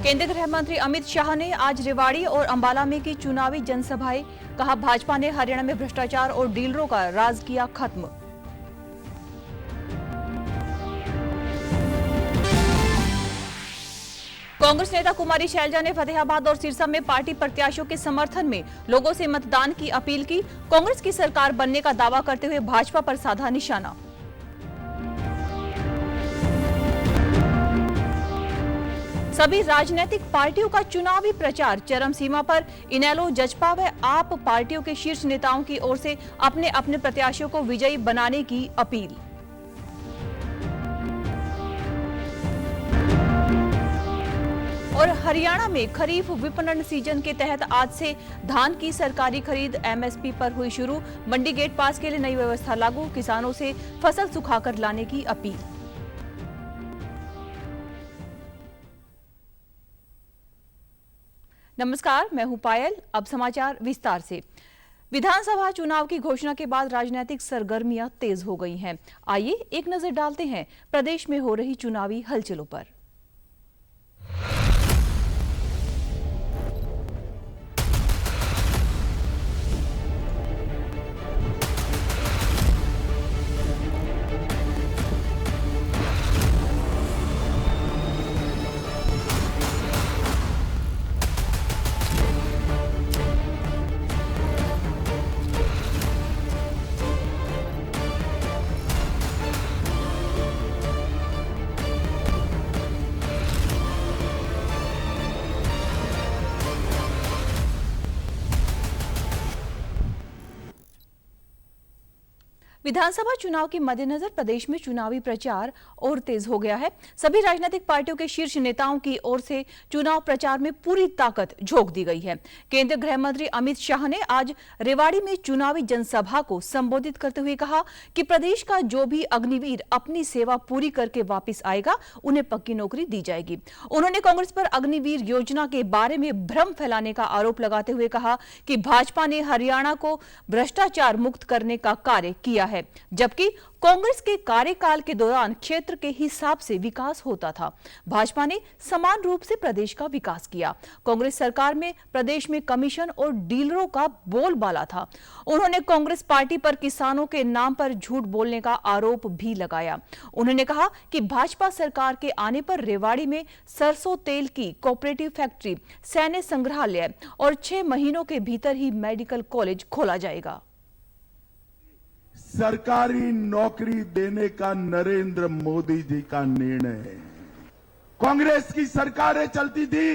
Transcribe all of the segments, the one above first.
केंद्रीय गृह मंत्री अमित शाह ने आज रेवाड़ी और अंबाला में की चुनावी जनसभाएं। कहा, भाजपा ने हरियाणा में भ्रष्टाचार और डीलरों का राज किया खत्म। कांग्रेस नेता कुमारी शैलजा ने फतेहाबाद और सिरसा में पार्टी प्रत्याशियों के समर्थन में लोगों से मतदान की अपील की। कांग्रेस की सरकार बनने का दावा करते हुए भाजपा पर साधा निशाना। सभी राजनीतिक पार्टियों का चुनावी प्रचार चरम सीमा पर। इनेलो, जजपा व आप पार्टियों के शीर्ष नेताओं की ओर से अपने अपने प्रत्याशियों को विजयी बनाने की अपील। और हरियाणा में खरीफ विपणन सीजन के तहत आज से धान की सरकारी खरीद एमएसपी पर हुई शुरू। मंडी गेट पास के लिए नई व्यवस्था लागू। किसानों से फसल सुखाकर लाने की अपील। नमस्कार, मैं हूं पायल। अब समाचार विस्तार से। विधानसभा चुनाव की घोषणा के बाद राजनीतिक सरगर्मियां तेज हो गई हैं। आइए एक नजर डालते हैं प्रदेश में हो रही चुनावी हलचलों पर। विधानसभा चुनाव के मद्देनजर प्रदेश में चुनावी प्रचार और तेज हो गया है। सभी राजनीतिक पार्टियों के शीर्ष नेताओं की ओर से चुनाव प्रचार में पूरी ताकत झोंक दी गई है। केंद्रीय गृह मंत्री अमित शाह ने आज रेवाड़ी में चुनावी जनसभा को संबोधित करते हुए कहा कि प्रदेश का जो भी अग्निवीर अपनी सेवा पूरी करके वापस आएगा, उन्हें पक्की नौकरी दी जाएगी। उन्होंने कांग्रेस पर अग्निवीर योजना के बारे में भ्रम फैलाने का आरोप लगाते हुए कहा कि भाजपा ने हरियाणा को भ्रष्टाचार मुक्त करने का कार्य किया है, जबकि कांग्रेस के कार्यकाल के दौरान क्षेत्र के हिसाब से विकास होता था। भाजपा ने समान रूप से प्रदेश का विकास किया। कांग्रेस सरकार में प्रदेश में कमीशन और डीलरों का बोलबाला था। उन्होंने कांग्रेस पार्टी पर किसानों के नाम पर झूठ बोलने का आरोप भी लगाया। उन्होंने कहा कि भाजपा सरकार के आने पर रेवाड़ी में सरसों तेल की कोऑपरेटिव फैक्ट्री, सैन्य संग्रहालय और 6 महीनों के भीतर ही मेडिकल कॉलेज खोला जाएगा। सरकारी नौकरी देने का नरेंद्र मोदी जी का निर्णय है। कांग्रेस की सरकारें चलती थी,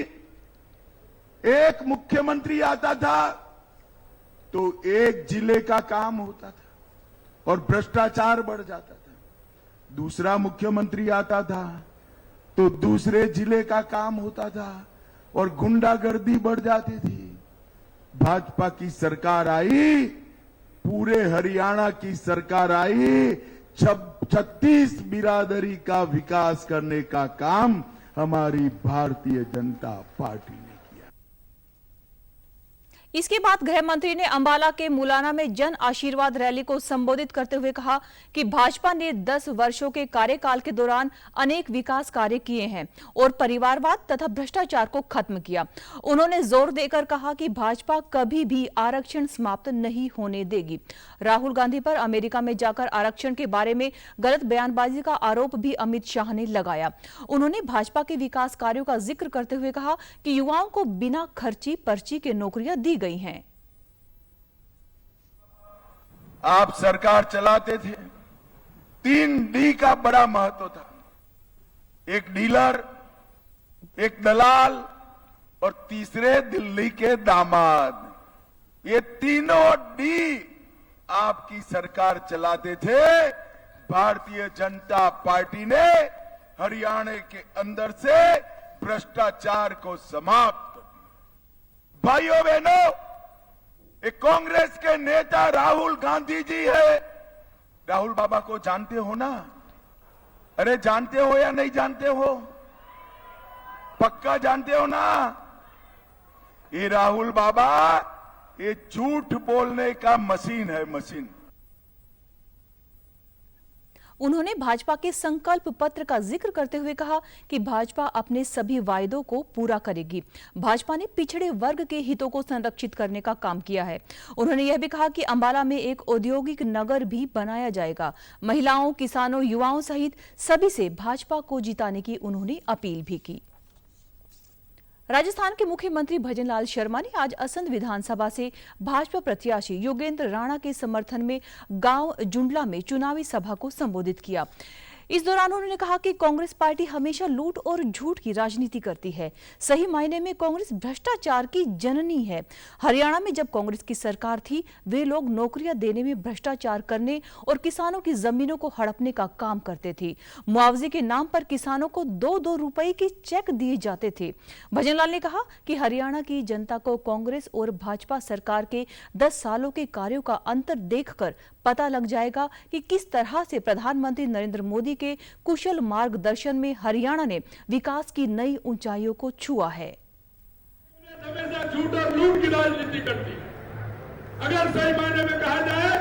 एक मुख्यमंत्री आता था तो एक जिले का काम होता था और भ्रष्टाचार बढ़ जाता था। दूसरा मुख्यमंत्री आता था तो दूसरे जिले का काम होता था और गुंडागर्दी बढ़ जाती थी। भाजपा की सरकार आई, पूरे हरियाणा की सरकार आई, 36 बिरादरी का विकास करने का काम हमारी भारतीय जनता पार्टी ने किया। इसके बाद गृह मंत्री ने अंबाला के मुलाना में जन आशीर्वाद रैली को संबोधित करते हुए कहा कि भाजपा ने 10 वर्षों के कार्यकाल के दौरान अनेक विकास कार्य किए हैं और परिवारवाद तथा भ्रष्टाचार को खत्म किया। उन्होंने जोर देकर कहा कि भाजपा कभी भी आरक्षण समाप्त नहीं होने देगी। राहुल गांधी पर अमेरिका में जाकर आरक्षण के बारे में गलत बयानबाजी का आरोप भी अमित शाह ने लगाया। उन्होंने भाजपा के विकास कार्यों का जिक्र करते हुए कहा कि युवाओं को बिना खर्ची पर्ची के नौकरियां दी गई हैं। आप सरकार चलाते थे, 3D का बड़ा महत्व था। एक डीलर, एक दलाल और तीसरे दिल्ली के दामाद। ये तीनों डी आपकी सरकार चलाते थे। भारतीय जनता पार्टी ने हरियाणा के अंदर से भ्रष्टाचार को समाप्त कर दिया। भाइयों बहनों, एक कांग्रेस के नेता राहुल गांधी जी है। राहुल बाबा को जानते हो ना? अरे जानते हो या नहीं जानते हो? पक्का जानते हो ना? ये राहुल बाबा ये झूठ बोलने का मशीन है, मशीन। उन्होंने भाजपा के संकल्प पत्र का जिक्र करते हुए कहा कि भाजपा अपने सभी वायदों को पूरा करेगी। भाजपा ने पिछड़े वर्ग के हितों को संरक्षित करने का काम किया है। उन्होंने यह भी कहा कि अंबाला में एक औद्योगिक नगर भी बनाया जाएगा। महिलाओं, किसानों, युवाओं सहित सभी से भाजपा को जिताने की उन्होंने अपील भी की। राजस्थान के मुख्यमंत्री भजनलाल शर्मा ने आज असंध विधानसभा से भाजपा प्रत्याशी योगेंद्र राणा के समर्थन में गांव जुंडला में चुनावी सभा को संबोधित किया। इस दौरान उन्होंने कहा कि कांग्रेस पार्टी हमेशा लूट और झूठ की राजनीति करती है। सही मायने में कांग्रेस भ्रष्टाचार की जननी है। हरियाणा में जब कांग्रेस की सरकार थी, वे लोग नौकरियां देने में भ्रष्टाचार करने और किसानों की जमीनों को हड़पने का काम करते थे। मुआवजे के नाम पर किसानों को 2-2 रुपए के चेक दिए जाते थे। भजनलाल ने कहा कि हरियाणा की जनता को कांग्रेस और भाजपा सरकार के 10 सालों के कार्यों का अंतर देखकर पता लग जाएगा कि किस तरह से प्रधानमंत्री नरेंद्र मोदी के कुशल मार्गदर्शन में हरियाणा ने विकास की नई ऊंचाइयों को छुआ है। हमेशा झूठ और लूट की राजनीति करती है। अगर सही मायने में कहा जाए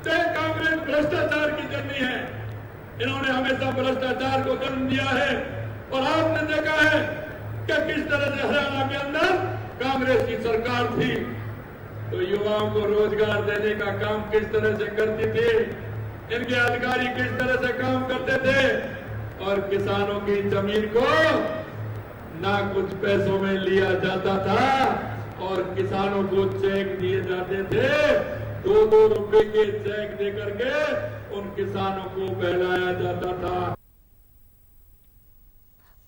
तो कांग्रेस भ्रष्टाचार की जननी है। इन्होंने हमेशा भ्रष्टाचार को जन्म दिया है और आपने देखा है कि किस तरह से हरियाणा के अंदर कांग्रेस की सरकार थी तो युवाओं को रोजगार देने का काम किस तरह से करती थी, इनके अधिकारी किस तरह से काम करते थे और किसानों की जमीन को ना कुछ पैसों में लिया जाता था और किसानों को चेक दिए जाते थे। 2-2 रुपए के चेक देकर के उन किसानों को बहलाया जाता था।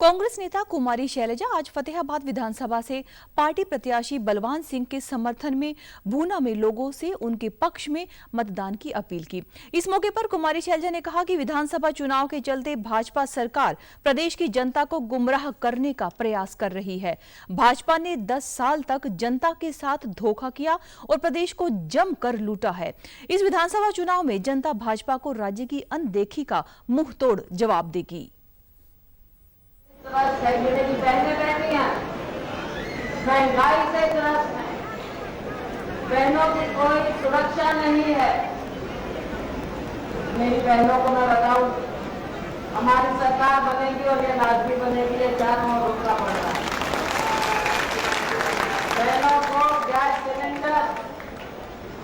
कांग्रेस नेता कुमारी शैलजा आज फतेहाबाद विधानसभा से पार्टी प्रत्याशी बलवान सिंह के समर्थन में भूना में लोगों से उनके पक्ष में मतदान की अपील की। इस मौके पर कुमारी शैलजा ने कहा कि विधानसभा चुनाव के चलते भाजपा सरकार प्रदेश की जनता को गुमराह करने का प्रयास कर रही है। भाजपा ने 10 साल तक जनता के साथ धोखा किया और प्रदेश को जमकर लूटा है। इस विधानसभा चुनाव में जनता भाजपा को राज्य की अनदेखी का मुंहतोड़ जवाब देगी। मेरी बहनें बहनियां महंगाई से ग्रस्त हैं, बहनों की कोई सुरक्षा नहीं है। मेरी बहनों को मैं बताऊं, हमारी सरकार बनेगी और ये लाजमी बनेगी, ये चारों ओर रुकना पड़ता है। बहनों को गैस सिलेंडर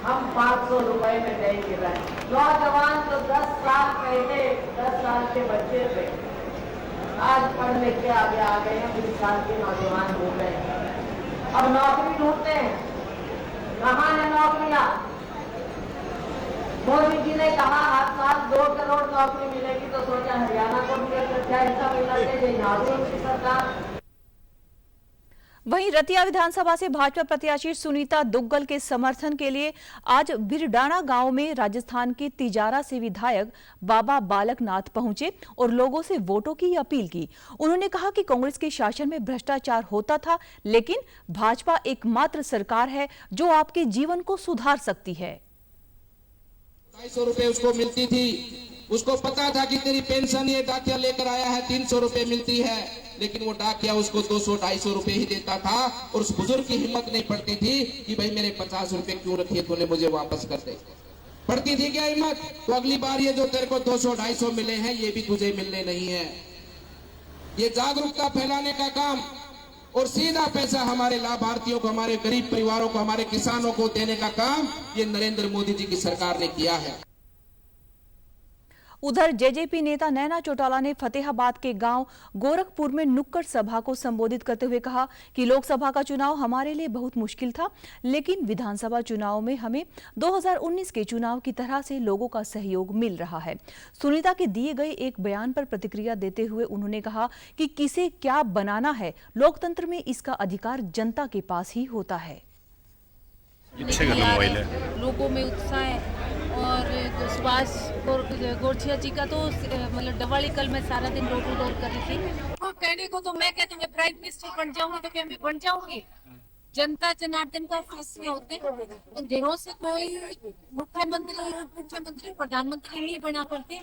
हम 500 रुपए में देंगे। नौजवान तो 10 साल पहले 10 साल के बच्चे थे, आज पढ़ लिख के आगे आ गए हैं, 20 साल के नौजवान हो गए हैं। अब नौकरी ढूंढते हैं, कहाँ है नौकरियां? मोदी जी ने कहा हर साल 2 करोड़ नौकरी मिलेगी, तो सोचा हरियाणा को भी क्या हिस्सा मिलना चाहिए, यहाँ भी उनकी सरकार। वहीं रतिया विधानसभा से भाजपा प्रत्याशी सुनीता दुग्गल के समर्थन के लिए आज भिरडाना गांव में राजस्थान के तिजारा से विधायक बाबा बालकनाथ पहुंचे और लोगों से वोटों की अपील की। उन्होंने कहा कि कांग्रेस के शासन में भ्रष्टाचार होता था, लेकिन भाजपा एकमात्र सरकार है जो आपके जीवन को सुधार सकती है। 250 रुपए उसको मिलती थी, उसको पता था कि तेरी पेंशन ये डाकिया लेकर आया है 300 रुपए मिलती है, लेकिन वो डाकिया उसको 200-250 रुपए ही देता था और उस बुजुर्ग की हिम्मत नहीं पड़ती थी कि भाई मेरे 50 रुपए क्यों रखिए, तूने मुझे वापस कर दे। पड़ती थी क्या हिम्मत? तो अगली बार ये जो तेरे को 200-250 मिले हैं ये भी तुझे मिलने नहीं है। ये जागरूकता फैलाने का काम और सीधा पैसा हमारे लाभार्थियों को, हमारे गरीब परिवारों को, हमारे किसानों को देने का काम ये नरेंद्र मोदी जी की सरकार ने किया है। उधर जेजेपी नेता नैना चौटाला ने फतेहाबाद के गांव गोरखपुर में नुक्कड़ सभा को संबोधित करते हुए कहा कि लोकसभा का चुनाव हमारे लिए बहुत मुश्किल था, लेकिन विधानसभा चुनाव में हमें 2019 के चुनाव की तरह से लोगों का सहयोग मिल रहा है। सुनीता के दिए गए एक बयान पर प्रतिक्रिया देते हुए उन्होंने कहा कि किसे क्या बनाना है, लोकतंत्र में इसका अधिकार जनता के पास ही होता है। लोगों में उत्साह है और सुभाष गोरछिया जी का तो मतलब दिवाली कल मैं सारा दिन रोड टू रोड कर रही थी। और कहने को तो मैं कहती हूँ प्राइम मिनिस्टर बन जाऊंगी तो क्या मैं बन जाऊंगी? जनता जनार्दन का फैसले होते हैं, घरों से कोई मुख्यमंत्री प्रधानमंत्री नहीं बना करते।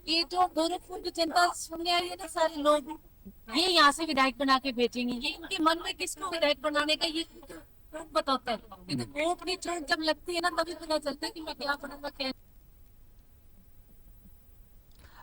ये जो गोरखपुर की जनता सुनने आई है ना, सारे लोग ये यहाँ से विधायक बना के भेजेंगे। ये इनके मन में किसको विधायक बनाने का ये बताता है। वोट की चोट जब लगती है ना, तभी पता चलता है कि मैं क्या बनूंगा क्या।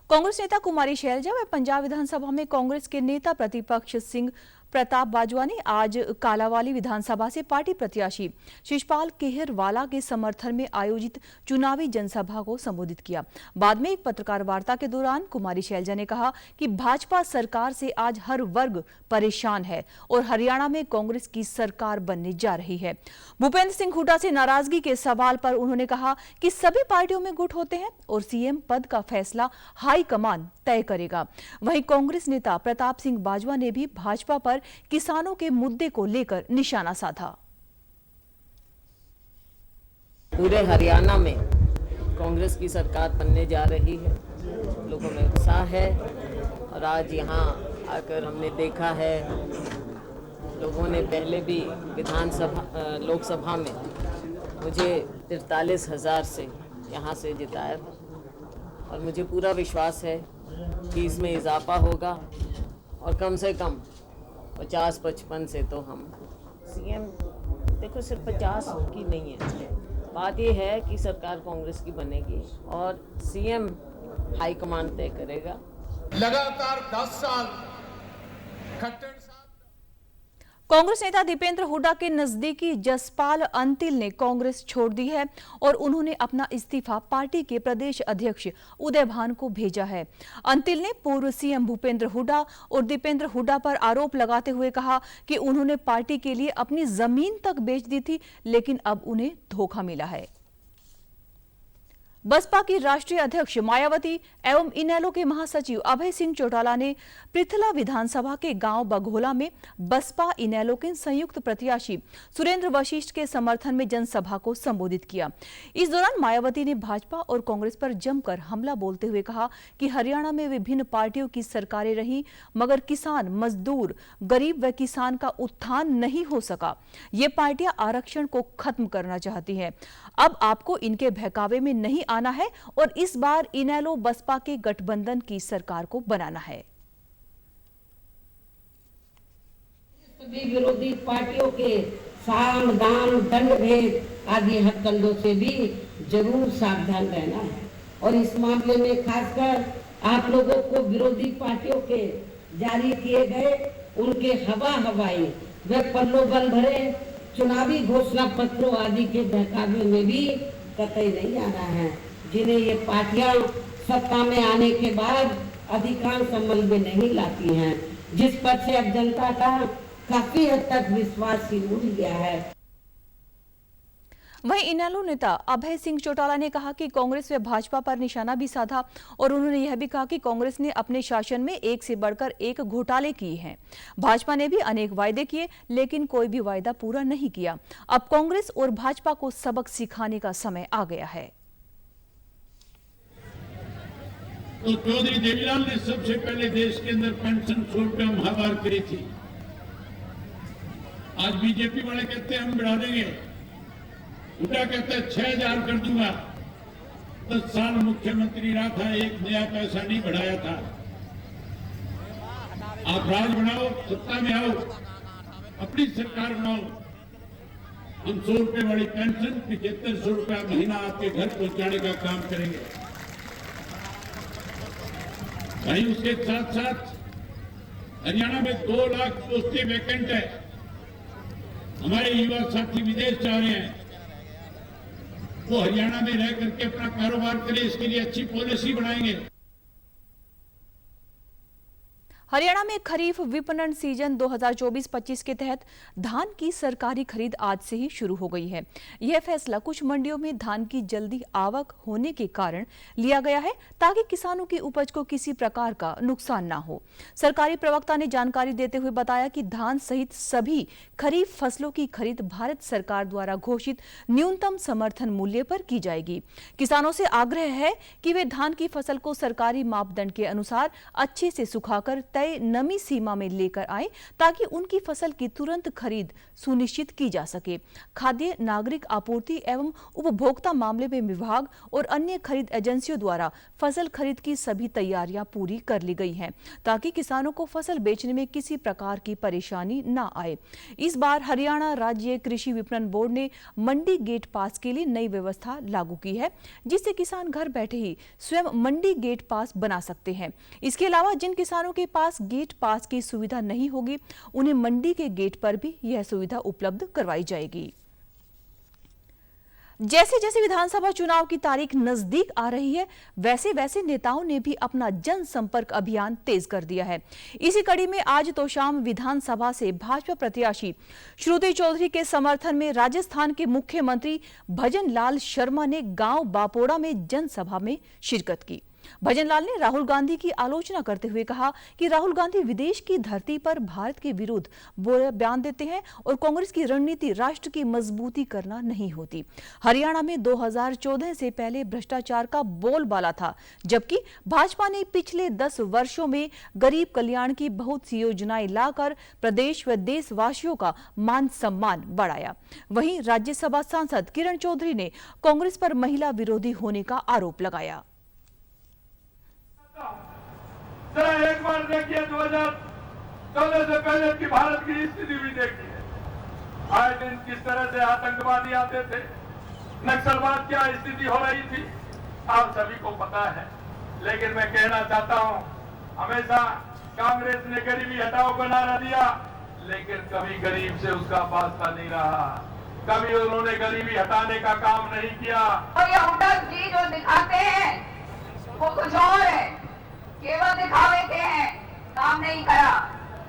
कांग्रेस नेता कुमारी शैलजा व पंजाब विधानसभा में कांग्रेस के नेता प्रतिपक्ष सिंह प्रताप बाजवा ने आज कालावाली विधानसभा से पार्टी प्रत्याशी शिषपाल केहरवाला के समर्थन में आयोजित चुनावी जनसभा को संबोधित किया। बाद में एक पत्रकार वार्ता के दौरान कुमारी शैलजा ने कहा कि भाजपा सरकार से आज हर वर्ग परेशान है और हरियाणा में कांग्रेस की सरकार बनने जा रही है। भूपेंद्र सिंह हुड्डा से नाराजगी के सवाल पर उन्होंने कहा कि सभी पार्टियों में गुट होते हैं और सीएम पद का फैसला हाईकमान तय करेगा। वहीं कांग्रेस नेता प्रताप सिंह बाजवा ने भी भाजपा पर किसानों के मुद्दे को लेकर निशाना साधा। पूरे हरियाणा में कांग्रेस की सरकार बनने जा रही है, लोगों में उत्साह है और आज यहाँ आकर हमने देखा है लोगों ने पहले भी लोकसभा में मुझे 43,000 से यहाँ से जिताया था और मुझे पूरा विश्वास है कि इसमें इजाफा होगा और कम से कम 50-55 से तो हम सीएम, देखो सिर्फ 50 की नहीं है, बात ये है कि सरकार कांग्रेस की बनेगी और सीएम हाईकमान तय करेगा। लगातार 10 साल खट्टर कांग्रेस नेता दीपेंद्र हुड्डा के नजदीकी जसपाल अंतिल ने कांग्रेस छोड़ दी है और उन्होंने अपना इस्तीफा पार्टी के प्रदेश अध्यक्ष उदय भान को भेजा है। अंतिल ने पूर्व सीएम भूपेंद्र हुड्डा और दीपेंद्र हुड्डा पर आरोप लगाते हुए कहा कि उन्होंने पार्टी के लिए अपनी जमीन तक बेच दी थी, लेकिन अब उन्हें धोखा मिला है। बसपा की राष्ट्रीय अध्यक्ष मायावती एवं इनेलो के महासचिव अभय सिंह चौटाला ने पृथला विधानसभा के गांव बघोला में बसपा इनेलो के संयुक्त प्रत्याशी सुरेंद्र वशिष्ठ के समर्थन में जनसभा को संबोधित किया। इस दौरान मायावती ने भाजपा और कांग्रेस पर जमकर हमला बोलते हुए कहा कि हरियाणा में विभिन्न पार्टियों की सरकारें रही, मगर किसान, मजदूर, गरीब व किसान का उत्थान नहीं हो सका। ये पार्टियां आरक्षण को खत्म करना चाहती हैं। अब आपको इनके बहकावे में नहीं आना है और इस बार इनेलो बसपा के गठबंधन की सरकार को बनाना है। सभी विरोधी पार्टियों के साम, दाम, दंड भेद आदि हथकंडों से भी जरूर सावधान रहना है और इस मामले में खासकर आप लोगों को विरोधी पार्टियों के जारी किए गए उनके हवाई व प्रलोभन भरे चुनावी घोषणा पत्रों आदि के बहकावे में भी कतई नहीं आना है, जिन्हें ये पार्टियां सत्ता में आने के बाद अधिकांश अमल में नहीं लाती हैं, जिस पर से अब जनता का काफी हद तक विश्वास ही उठ गया है। वहीं इनेलो नेता अभय सिंह चौटाला ने कहा कि कांग्रेस व भाजपा पर निशाना भी साधा और उन्होंने यह भी कहा कि कांग्रेस ने अपने शासन में एक से बढ़कर एक घोटाले किए हैं। भाजपा ने भी अनेक वायदे किए, लेकिन कोई भी वायदा पूरा नहीं किया। अब कांग्रेस और भाजपा को सबक सिखाने का समय आ गया है। तो चौधरी देवीलाल ने सबसे पहले देश के अंदर पेंशन 100 रुपया महावार करी थी। आज बीजेपी वाले कहते हैं हम बढ़ा देंगे, हुड्डा कहता है 6,000 कर दूंगा। 10 साल मुख्यमंत्री रहा था, एक नया पैसा नहीं बढ़ाया था। आप राज बनाओ, सत्ता में आओ, अपनी सरकार बनाओ, हम 100 रुपए वाली पेंशन 7500 रुपया महीना आपके घर पहुंचाने का काम करेंगे। भाई उसके साथ साथ हरियाणा में 2 लाख पोस्टें वैकेंट है। हमारे युवा साथी विदेश जा रहे हैं, वो हरियाणा में रह करके अपना कारोबार करें, इसके लिए अच्छी पॉलिसी बनाएंगे। हरियाणा में खरीफ विपणन सीजन 2024-25 के तहत धान की सरकारी खरीद आज से ही शुरू हो गई है। यह फैसला कुछ मंडियों में धान की जल्दी आवक होने के कारण लिया गया है, ताकि किसानों की उपज को किसी प्रकार का नुकसान ना हो। सरकारी प्रवक्ता ने जानकारी देते हुए बताया कि धान सहित सभी खरीफ फसलों की खरीद भारत सरकार द्वारा घोषित न्यूनतम समर्थन मूल्य पर की जाएगी। किसानों से आग्रह है कि वे धान की फसल को सरकारी मापदंड के अनुसार अच्छे से सुखाकर तय तय नमी सीमा में लेकर आए ताकि उनकी फसल की तुरंत खरीद सुनिश्चित की जा सके। खाद्य नागरिक आपूर्ति एवं उपभोक्ता मामले में विभाग और अन्य खरीद एजेंसियों द्वारा फसल खरीद की सभी तैयारियां पूरी कर ली गई हैं ताकि किसानों को फसल बेचने में किसी प्रकार की परेशानी न आए। इस बार हरियाणा राज्य कृषि विपणन बोर्ड ने मंडी गेट पास के लिए नई व्यवस्था लागू की है, जिससे किसान घर बैठे ही स्वयं मंडी गेट पास बना सकते हैं। इसके अलावा जिन किसानों के पास गेट पास की सुविधा नहीं होगी, उन्हें मंडी के गेट पर भी यह सुविधा उपलब्ध करवाई जाएगी। जैसे जैसे विधानसभा चुनाव की तारीख नजदीक आ रही है, वैसे वैसे नेताओं ने भी अपना जनसंपर्क अभियान तेज कर दिया है। इसी कड़ी में आज तो शाम विधानसभा से भाजपा प्रत्याशी श्रुति चौधरी के समर्थन में राजस्थान के मुख्यमंत्री भजन लाल शर्मा ने गांव बापोड़ा में जनसभा में शिरकत की। भजन लाल ने राहुल गांधी की आलोचना करते हुए कहा कि राहुल गांधी विदेश की धरती पर भारत के विरुद्ध बयान देते हैं और कांग्रेस की रणनीति राष्ट्र की मजबूती करना नहीं होती। हरियाणा में 2014 से पहले भ्रष्टाचार का बोलबाला था, जबकि भाजपा ने पिछले 10 वर्षों में गरीब कल्याण की बहुत सी योजनाएं लाकर प्रदेश व देशवासियों का मान सम्मान बढ़ाया। वहीं राज्यसभा सांसद किरण चौधरी ने कांग्रेस पर महिला विरोधी होने का आरोप लगाया। जरा एक बार देखिए 2014 से पहले की भारत की स्थिति भी देखिए। आए दिन किस तरह से आतंकवादी आते थे, नक्सलवाद क्या स्थिति हो रही थी, आप सभी को पता है। लेकिन मैं कहना चाहता हूं, हमेशा कांग्रेस ने गरीबी हटाओ का नारा दिया, लेकिन कभी गरीब से उसका वास्ता नहीं रहा, कभी उन्होंने गरीबी हटाने का काम नहीं किया। और ये उद्धव जी जो दिखाते हैं वो कुछ और है, केवल दिखावे के हैं, काम नहीं करा।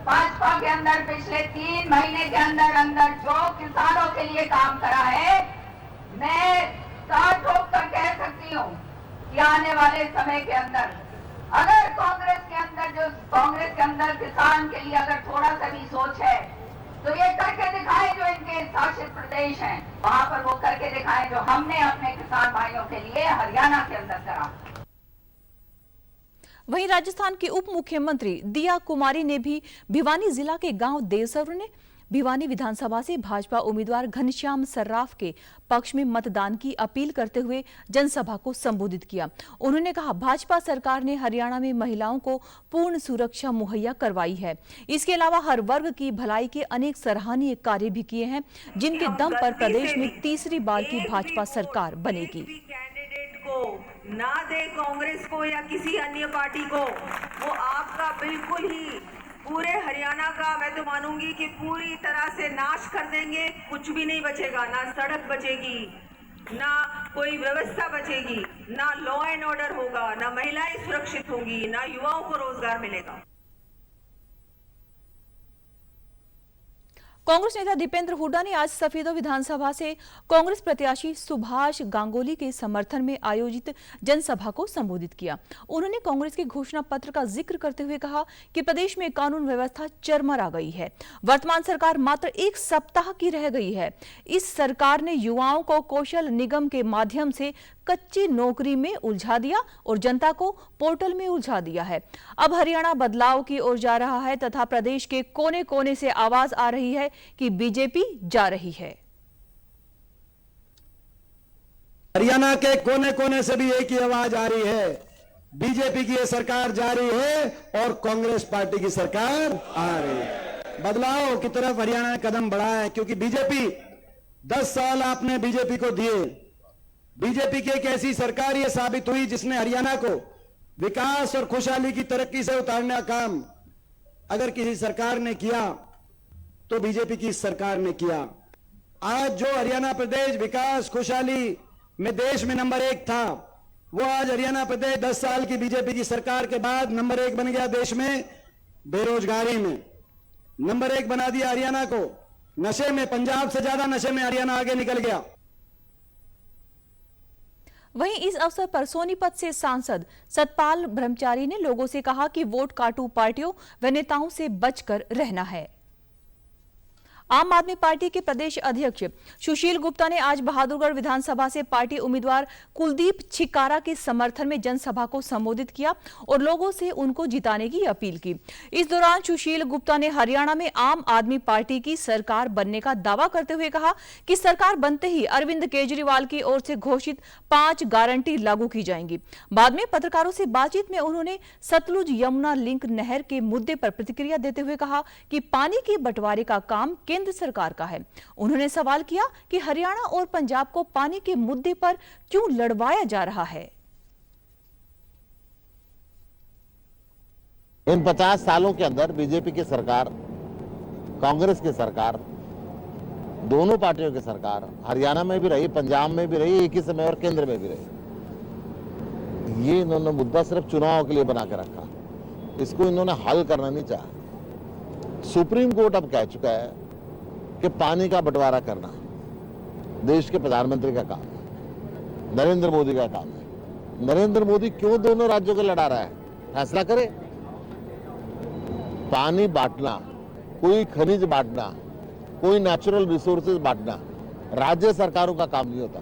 भाजपा के अंदर पिछले 3 महीने के अंदर जो किसानों के लिए काम करा है, मैं साथ ठोक कर कह सकती हूँ कि आने वाले समय के अंदर अगर कांग्रेस के अंदर किसान के लिए अगर थोड़ा सा भी सोच है तो ये करके दिखाए जो इनके शासित प्रदेश हैं, वहां पर वो करके दिखाए जो हमने अपने किसान भाइयों के लिए हरियाणा के अंदर करा। वहीं राजस्थान के उप मुख्यमंत्री दिया कुमारी ने भी भिवानी जिला के गांव देवसर ने भिवानी विधानसभा से भाजपा उम्मीदवार घनश्याम सर्राफ के पक्ष में मतदान की अपील करते हुए जनसभा को संबोधित किया। उन्होंने कहा, भाजपा सरकार ने हरियाणा में महिलाओं को पूर्ण सुरक्षा मुहैया करवाई है। इसके अलावा हर वर्ग की भलाई के अनेक सराहनीय कार्य भी किए हैं, जिनके दम पर प्रदेश में तीसरी बार की भाजपा सरकार बनेगी। ना दे कांग्रेस को या किसी अन्य पार्टी को, वो आपका बिल्कुल ही पूरे हरियाणा का मैं तो मानूंगी कि पूरी तरह से नाश कर देंगे। कुछ भी नहीं बचेगा, ना सड़क बचेगी, ना कोई व्यवस्था बचेगी, ना लॉ एंड ऑर्डर होगा, ना महिलाएं सुरक्षित होंगी, ना युवाओं को रोजगार मिलेगा। कांग्रेस नेता दीपेंद्र हुड्डा ने आज सफेदो विधानसभा से कांग्रेस प्रत्याशी सुभाष गांगुली के समर्थन में आयोजित जनसभा को संबोधित किया। उन्होंने कांग्रेस के घोषणा पत्र का जिक्र करते हुए कहा कि प्रदेश में कानून व्यवस्था चरमरा गई है। वर्तमान सरकार मात्र 1 सप्ताह की रह गई है। इस सरकार ने युवाओं को कौशल निगम के माध्यम से कच्ची नौकरी में उलझा दिया और जनता को पोर्टल में उलझा दिया है। अब हरियाणा बदलाव की ओर जा रहा है तथा प्रदेश के कोने कोने से आवाज आ रही है कि बीजेपी जा रही है। हरियाणा के कोने कोने से भी एक ही आवाज आ रही है, बीजेपी की ये सरकार जा रही है और कांग्रेस पार्टी की सरकार आ रही है। बदलाव की तरफ हरियाणा ने कदम बढ़ाया है, क्योंकि बीजेपी 10 साल आपने बीजेपी को दिए। बीजेपी की एक ऐसी सरकार ये साबित हुई जिसने हरियाणा को विकास और खुशहाली की तरक्की से उतारने का काम अगर किसी सरकार ने किया तो बीजेपी की सरकार ने किया। आज जो हरियाणा प्रदेश विकास खुशहाली में देश में नंबर 1 था, वो आज हरियाणा प्रदेश 10 साल की बीजेपी की सरकार के बाद नंबर 1 बन गया। देश में बेरोजगारी में नंबर 1 बना दिया हरियाणा को। नशे में पंजाब से ज्यादा नशे में हरियाणा आगे निकल गया। वहीं इस अवसर पर सोनीपत से सांसद सतपाल ब्रह्मचारी ने लोगों से कहा कि वोट काटू पार्टियों व नेताओं से बचकर रहना है। आम आदमी पार्टी के प्रदेश अध्यक्ष सुशील गुप्ता ने आज बहादुरगढ़ विधानसभा से पार्टी उम्मीदवार कुलदीप छिकारा के समर्थन में जनसभा को संबोधित किया और लोगों से उनको जिताने की अपील की। इस दौरान सुशील गुप्ता ने हरियाणा में आम आदमी पार्टी की सरकार बनने का दावा करते हुए कहा कि सरकार बनते ही अरविंद केजरीवाल की ओर से घोषित 5 गारंटी लागू की जाएंगी। बाद में पत्रकारों से बातचीत में उन्होंने सतलुज यमुना लिंक नहर के मुद्दे पर प्रतिक्रिया देते हुए कहा कि पानी के बंटवारे का काम केंद्र सरकार का है। उन्होंने सवाल किया कि हरियाणा और पंजाब को पानी के मुद्दे पर क्यों लड़वाया जा रहा है। इन 50 सालों के अंदर बीजेपी की सरकार, कांग्रेस की सरकार, दोनों पार्टियों की सरकार हरियाणा में भी रही, पंजाब में भी रही, एक ही समय और केंद्र में भी रही। ये इन्होंने मुद्दा सिर्फ चुनाव के लिए बना के रखा, इसको इन्होंने हल करना नहीं चाहा। सुप्रीम कोर्ट अब कह चुका है कि पानी का बंटवारा करना देश के प्रधानमंत्री का काम है, नरेंद्र मोदी का काम है। नरेंद्र मोदी क्यों दोनों राज्यों को लड़ा रहा है, फैसला करे। पानी बांटना, कोई खनिज बांटना, कोई नेचुरल रिसोर्सेज बांटना राज्य सरकारों का काम नहीं होता,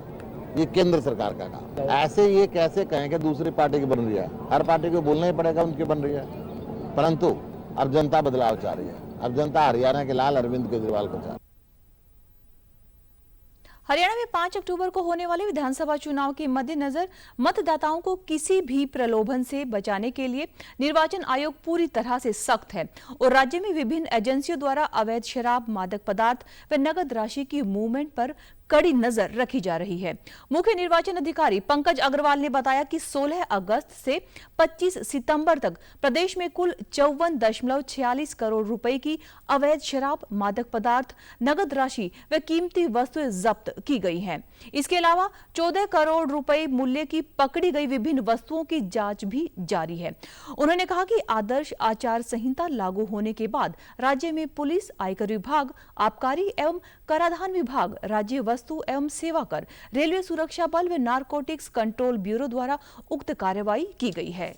ये केंद्र सरकार का काम। ऐसे ये कैसे कहें कि दूसरी पार्टी की बन रही है, हर पार्टी को बोलना ही पड़ेगा उनकी बन रही है। परंतु अब जनता बदलाव चाह रही है, अब जनता हरियाणा के लाल अरविंद केजरीवाल को चाह रही है। हरियाणा में 5 अक्टूबर को होने वाले विधानसभा चुनाव के मद्देनजर मतदाताओं को किसी भी प्रलोभन से बचाने के लिए निर्वाचन आयोग पूरी तरह से सख्त है और राज्य में विभिन्न एजेंसियों द्वारा अवैध शराब, मादक पदार्थ व नगद राशि की मूवमेंट पर कड़ी नजर रखी जा रही है। मुख्य निर्वाचन अधिकारी पंकज अग्रवाल ने बताया कि 16 अगस्त से 25 सितंबर तक प्रदेश में कुल 54.46 करोड़ रुपए की अवैध शराब, मादक पदार्थ, नगद राशि व कीमती वस्तुएं जब्त की गई हैं। इसके अलावा 14 करोड़ रुपए मूल्य की पकड़ी गई विभिन्न वस्तुओं की जांच भी जारी है। उन्होंने कहा कि आदर्श आचार संहिता लागू होने के बाद राज्य में पुलिस, आयकर विभाग, आबकारी एवं कराधान विभाग, राज्य वस्तु एवं सेवा कर, रेलवे सुरक्षा बल व नारकोटिक्स कंट्रोल ब्यूरो द्वारा उक्त कार्रवाई की गई है।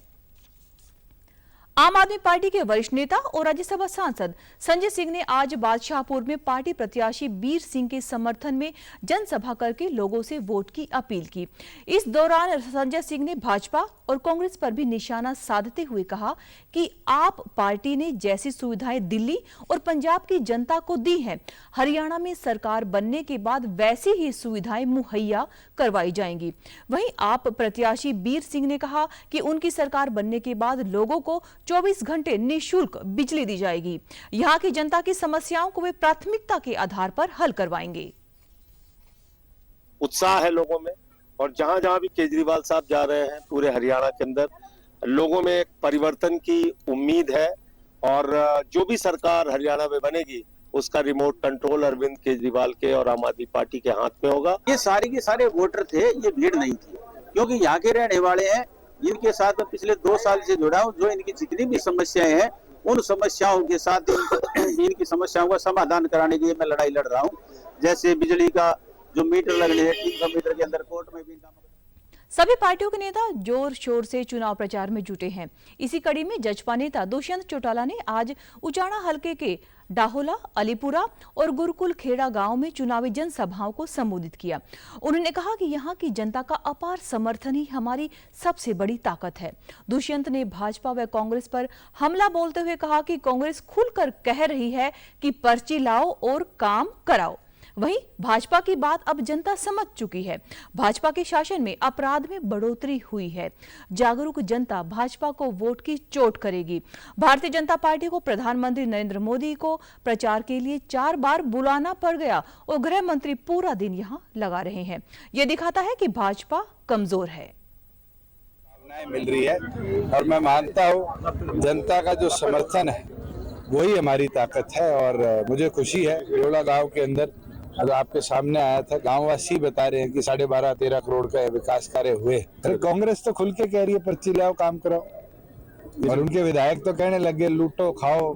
आम आदमी पार्टी के वरिष्ठ नेता और राज्यसभा सांसद संजय सिंह ने आज बादशाहपुर में पार्टी प्रत्याशी बीर सिंह के समर्थन में जनसभा करके लोगों से वोट की अपील की। इस दौरान संजय सिंह ने भाजपा और कांग्रेस पर भी निशाना साधते हुए कहा कि आप पार्टी ने जैसी सुविधाएं दिल्ली और पंजाब की जनता को दी हैं, हरियाणा में सरकार बनने के बाद वैसी ही सुविधाएं मुहैया करवाई जाएंगी। वहीं आप प्रत्याशी बीर सिंह ने कहा कि उनकी सरकार बनने के बाद लोगों को 24 घंटे निःशुल्क बिजली दी जाएगी। यहां की जनता की समस्याओं को वे प्राथमिकता के आधार पर हल करवाएंगे। उत्साह है लोगों में और जहां जहां भी केजरीवाल साहब जा रहे हैं पूरे हरियाणा के अंदर लोगों में एक परिवर्तन की उम्मीद है और जो भी सरकार हरियाणा में बनेगी उसका रिमोट कंट्रोल अरविंद केजरीवाल के और आम आदमी पार्टी के हाथ में होगा। ये सारे के सारे वोटर थे, ये भीड़ नहीं थी, क्योंकि यहाँ के रहने वाले हैं। इनके साथ मैं पिछले 2 साल से जुड़ा हूँ। जो इनकी जितनी भी समस्याएं हैं उन समस्याओं के साथ इनकी समस्याओं का समाधान कराने के लिए मैं लड़ाई लड़ रहा हूँ। जैसे बिजली का जो मीटर लगने हैं 300 मीटर के अंदर, कोर्ट में भी सभी पार्टियों के नेता जोर शोर से चुनाव प्रचार में जुटे हैं। इसी कड़ी में जजपा नेता दुष्यंत चौटाला ने आज उचाना हलके के डाहोला, अलीपुरा और गुरुकुल खेड़ा गांव में चुनावी जनसभाओं को संबोधित किया। उन्होंने कहा कि यहां की जनता का अपार समर्थन ही हमारी सबसे बड़ी ताकत है। दुष्यंत ने भाजपा व कांग्रेस पर हमला बोलते हुए कहा कि कांग्रेस खुलकर कह रही है कि पर्ची लाओ और काम कराओ। वहीं भाजपा की बात अब जनता समझ चुकी है। भाजपा के शासन में अपराध में बढ़ोतरी हुई है। जागरूक जनता भाजपा को वोट की चोट करेगी। भारतीय जनता पार्टी को प्रधानमंत्री नरेंद्र मोदी को प्रचार के लिए 4 बार बुलाना पड़ गया और गृह मंत्री पूरा दिन यहां लगा रहे हैं। यह दिखाता है कि भाजपा कमजोर है। मिल रही है और मैं मानता हूं जनता का जो समर्थन है वही हमारी ताकत है और मुझे खुशी है। डेढ़ोला गांव के अंदर अगर आपके सामने आया था, गांववासी बता रहे हैं कि 12.5-13 करोड़ का विकास कार्य हुए। अरे कांग्रेस तो खुल के कह रही है पर्ची लाओ काम कराओ और उनके विधायक तो कहने लगे लूटो खाओ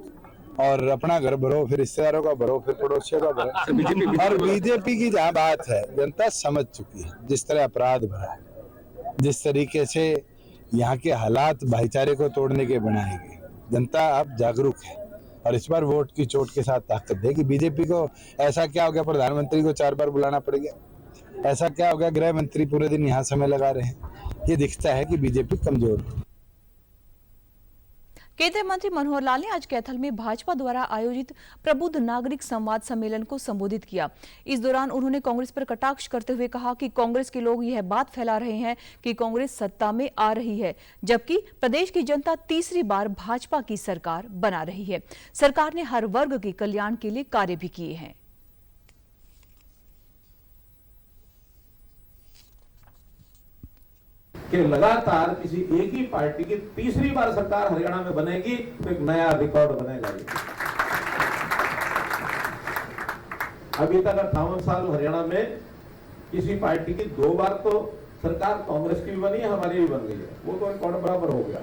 और अपना घर भरो, फिर रिश्तेदारों का भरो, फिर पड़ोसियों का भरो। और बीजेपी की जहाँ बात है जनता समझ चुकी है। जिस तरह अपराध भरा है, जिस तरीके से यहाँ के हालात भाईचारे को तोड़ने के बनाए गए, जनता अब जागरूक है। और इस बार वोट की चोट के साथ ताकत देगी। बीजेपी को ऐसा क्या हो गया, प्रधानमंत्री को 4 बार बुलाना पड़ गया? ऐसा क्या हो गया, गृह मंत्री पूरे दिन यहाँ समय लगा रहे हैं? ये दिखता है कि बीजेपी कमजोर है। केंद्रीय मंत्री मनोहर लाल ने आज कैथल में भाजपा द्वारा आयोजित प्रबुद्ध नागरिक संवाद सम्मेलन को संबोधित किया। इस दौरान उन्होंने कांग्रेस पर कटाक्ष करते हुए कहा कि कांग्रेस के लोग यह बात फैला रहे हैं कि कांग्रेस सत्ता में आ रही है, जबकि प्रदेश की जनता तीसरी बार भाजपा की सरकार बना रही है। सरकार ने हर वर्ग के कल्याण के लिए कार्य भी किए हैं। कि लगातार किसी एक ही पार्टी की तीसरी बार सरकार हरियाणा में बनेगी तो एक नया रिकॉर्ड बनेगा। अभी तक 58 साल हरियाणा में किसी पार्टी की 2 बार तो सरकार कांग्रेस की भी बनी है, हमारी भी बन गई है, वो तो रिकॉर्ड बराबर हो गया।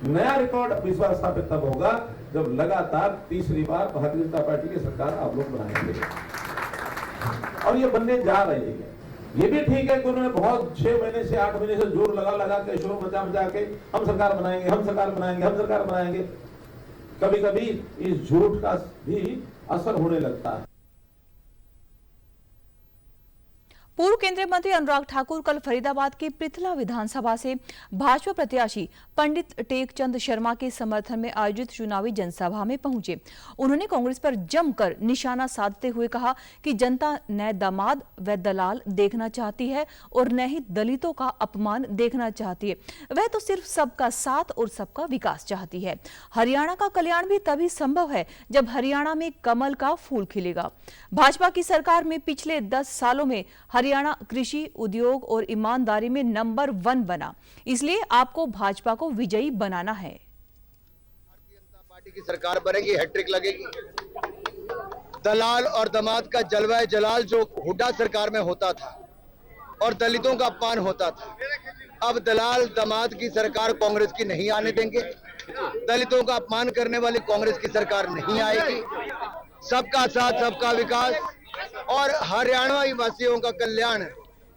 नया रिकॉर्ड इस बार स्थापित तब होगा जब लगातार तीसरी बार भारतीय जनता पार्टी की सरकार आप लोग बनाएंगे, और ये बनने जा रही है। ये भी ठीक है कि उन्होंने बहुत 6 महीने से 8 महीने से जोर लगा के शोर मचा के हम सरकार बनाएंगे, हम सरकार बनाएंगे, हम सरकार बनाएंगे। कभी कभी इस झूठ का भी असर होने लगता है। पूर्व केंद्रीय मंत्री अनुराग ठाकुर कल फरीदाबाद की पृथला विधानसभा से भाजपा प्रत्याशी पंडित टेकचंद शर्मा के समर्थन में आयोजित चुनावी जनसभा में पहुंचे। उन्होंने कांग्रेस पर जमकर निशाना साधते हुए कहा कि जनता न दामाद व दलाल देखना चाहती है और न ही दलितों का अपमान देखना चाहती है, वह तो सिर्फ सबका साथ और सबका विकास चाहती है। हरियाणा का कल्याण भी तभी संभव है जब हरियाणा में कमल का फूल खिलेगा। भाजपा की सरकार में पिछले 10 सालों में हरियाणा कृषि, उद्योग और ईमानदारी में नंबर 1 बना, इसलिए आपको भाजपा को विजयी बनाना है। भारतीय जनता पार्टी की सरकार बनेगी, हैट्रिक लगेगी। दलाल और दामाद का जलवा जलाल जो हुड्डा सरकार में होता था और दलितों का अपमान होता था, अब दलाल दामाद की सरकार कांग्रेस की नहीं आने देंगे। दलितों का अपमान करने वाली कांग्रेस की सरकार नहीं आएगी। सबका साथ, सबका विकास और हरियाणा वासियों का कल्याण,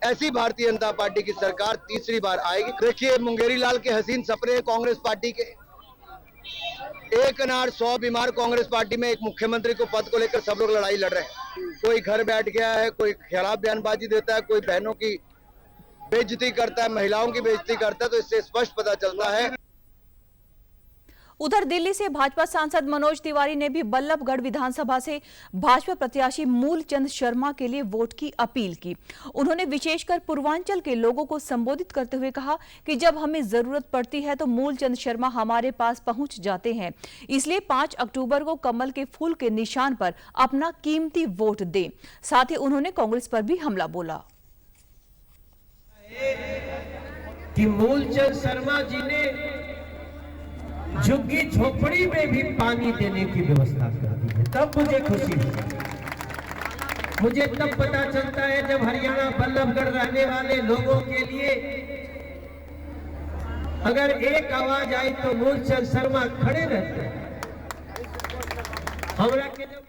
ऐसी भारतीय जनता पार्टी की सरकार तीसरी बार आएगी। देखिए, मुंगेरी लाल के हसीन सपने कांग्रेस पार्टी के, एक अनार 100 बीमार कांग्रेस पार्टी में एक मुख्यमंत्री को पद को लेकर सब लोग लड़ाई लड़ रहे हैं। कोई घर बैठ गया है, कोई खिलाफ बयानबाजी देता है, कोई बहनों की बेइज्जती करता है, महिलाओं की बेइज्जती करता है, तो इससे स्पष्ट पता चलता है। उधर दिल्ली से भाजपा सांसद मनोज तिवारी ने भी बल्लभगढ़ विधानसभा से भाजपा प्रत्याशी मूलचंद शर्मा के लिए वोट की अपील की। उन्होंने विशेषकर पूर्वांचल के लोगों को संबोधित करते हुए कहा कि जब हमें जरूरत पड़ती है तो मूलचंद शर्मा हमारे पास पहुंच जाते हैं, इसलिए 5 अक्टूबर को कमल के फूल के निशान पर अपना कीमती वोट दें। साथ ही उन्होंने कांग्रेस पर भी हमला बोला कि मूलचंद शर्मा जी ने झुग्गी झोपड़ी में भी पानी देने की व्यवस्था कर दी है, तब मुझे खुशी है। मुझे तब पता चलता है जब हरियाणा बल्लभगढ़ रहने वाले लोगों के लिए अगर एक आवाज आई तो मूलचंद शर्मा खड़े रहते हैं। हमरा के जब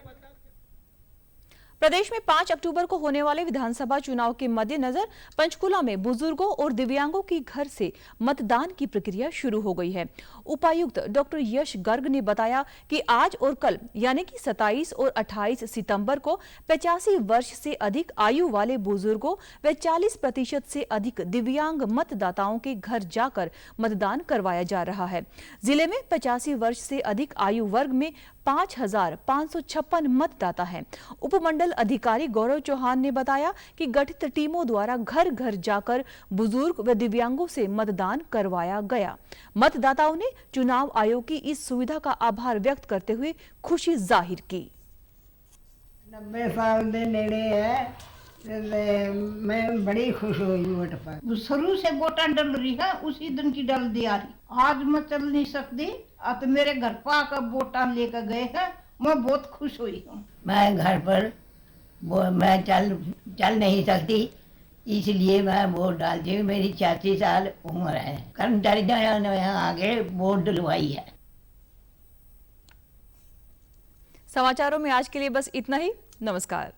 प्रदेश में 5 अक्टूबर को होने वाले विधानसभा चुनाव के मद्देनजर पंचकुला में बुजुर्गों और दिव्यांगों की घर से मतदान की प्रक्रिया शुरू हो गई है। उपायुक्त डॉक्टर यश गर्ग ने बताया कि आज और कल यानी कि 27 और 28 सितंबर को 85 वर्ष से अधिक आयु वाले बुजुर्गों व 40% से अधिक दिव्यांग मतदाताओं के घर जाकर मतदान करवाया जा रहा है। जिले में 85 वर्ष से अधिक आयु वर्ग में 5,556 मतदाता हैं। उपमंडल अधिकारी गौरव चौहान ने बताया कि गठित टीमों द्वारा घर घर जाकर बुजुर्ग व दिव्यांगों से मतदान करवाया गया। मतदाताओं ने चुनाव आयोग की इस सुविधा का आभार व्यक्त करते हुए खुशी जाहिर की। 90 साल के नेड़े है, मैं बड़ी खुश हुई वोट पर। शुरू से वोटा डल रही है, उसी दिन की डल दी आ रही। आज मैं चल नहीं सकती, अब मेरे घर पर आकर वोटा लेकर गए हैं, मैं बहुत खुश हुई हूँ। मैं घर पर मैं चल नहीं सकती, इसलिए मैं वोट डालती हूँ। मेरी 86 साल उम्र है। कर्मचारी ने आगे वोट डलवाई है। समाचारों में आज के लिए बस इतना ही। नमस्कार।